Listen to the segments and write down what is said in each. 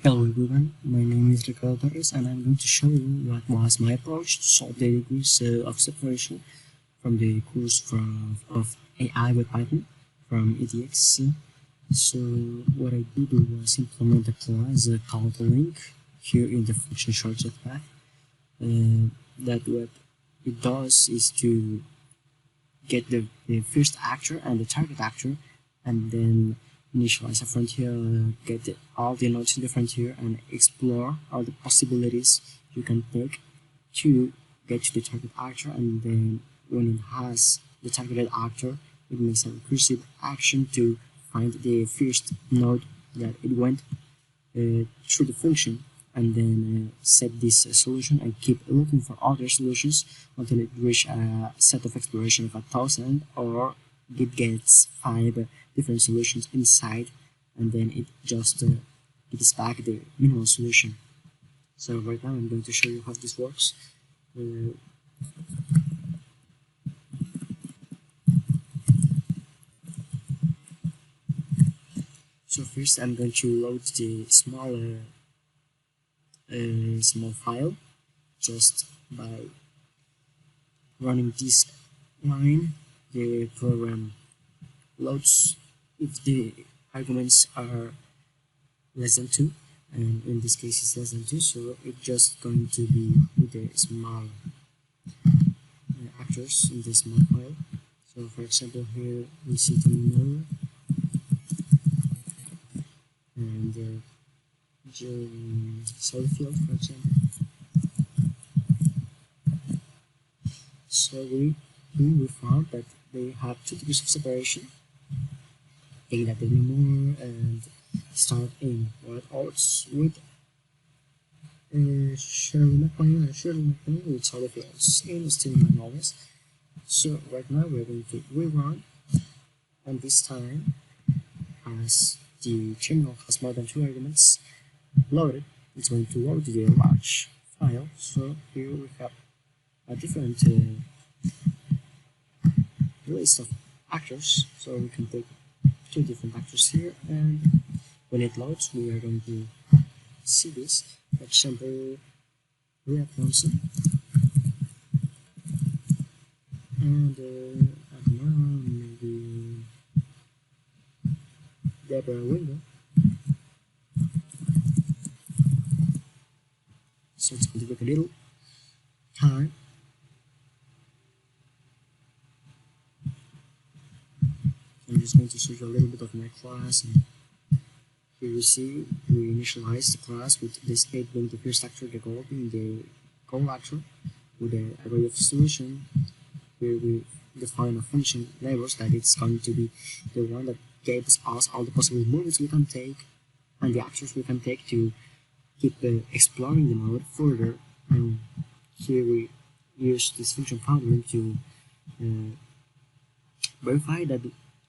Hello everyone, my name is Ricardo Torres and I'm going to show you what was my approach to solve the degrees of separation from the course of AI with Python from EDX. So what I did was implement a class called link here in the function shortcut path. That what it does is to get the first actor and the target actor, and then initialize a frontier, get all the nodes in the frontier, and explore all the possibilities you can take to get to the target actor. And then when it has the targeted actor, it makes a recursive action to find the first node that it went through the function, and then set this solution and keep looking for other solutions until it reaches a set of exploration of 1,000, or it gets 5 different solutions inside, and then it just gives back the minimal solution. So right now I'm going to show you how this works. So first I'm going to load the small file just by running this line. The program loads if the arguments are less than 2, and in this case it's less than 2, so it's just going to be with the small actors in the small file. So for example, here we see the node and solid field, for example. So we found that they have 2 degrees of separation. Take that anymore and start in what odds with Shirley MacLaine and Shirley MacLaine with solid fields in Stephen Magnolias. So right now we're going to rerun, and this time, as the terminal has more than 2 arguments loaded, it's going to load the large file. So here we have a different list of actors, so we can take 2 different actors here, and when it loads we are going to see this. For example, Rhea Thompson and I don't know, maybe Deborah Wingo. So it's going to take a little time. I'm just going to show you a little bit of my class, and here you see we initialize the class with the state being the first actor, the goal being the goal actor, with the array of solution. Here we define a function labels that it's going to be the one that gives us all the possible moves we can take and the actions we can take to keep exploring the node further. And here we use this function foundry to verify that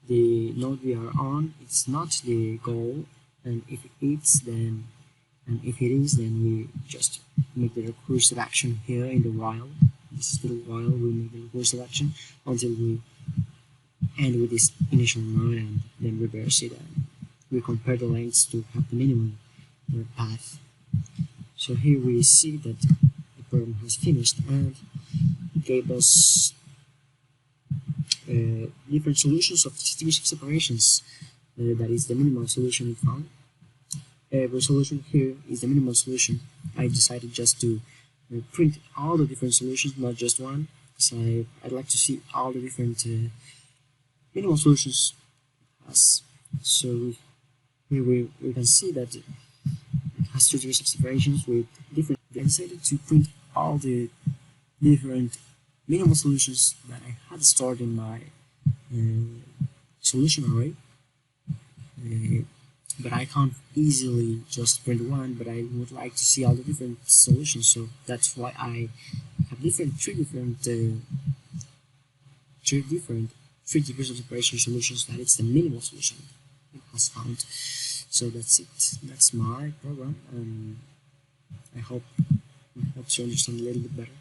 the node we are on is not the goal, and if it is, then we just make the recursive action here in the while. This little while we make the recursive action until we end with this initial node, and then reverse it, and we compare the lengths to have the minimum path. So here we see that the program has finished and gave us different solutions of degrees of separations. That is the minimal solution we found. Every solution here is the minimal solution. I decided just to print all the different solutions, not just one, because I'd like to see all the different minimal solutions. So here we can see that it has 2 degrees of separations with different. I decided to print all the different minimal solutions that I had stored in my solution array, but I can't easily just print one, but I would like to see all the different solutions, so that's why I have three different 3 degrees of separation solutions. That it's the minimal solution it has found. So that's it. That's my program, and I hope it helps you understand a little bit better.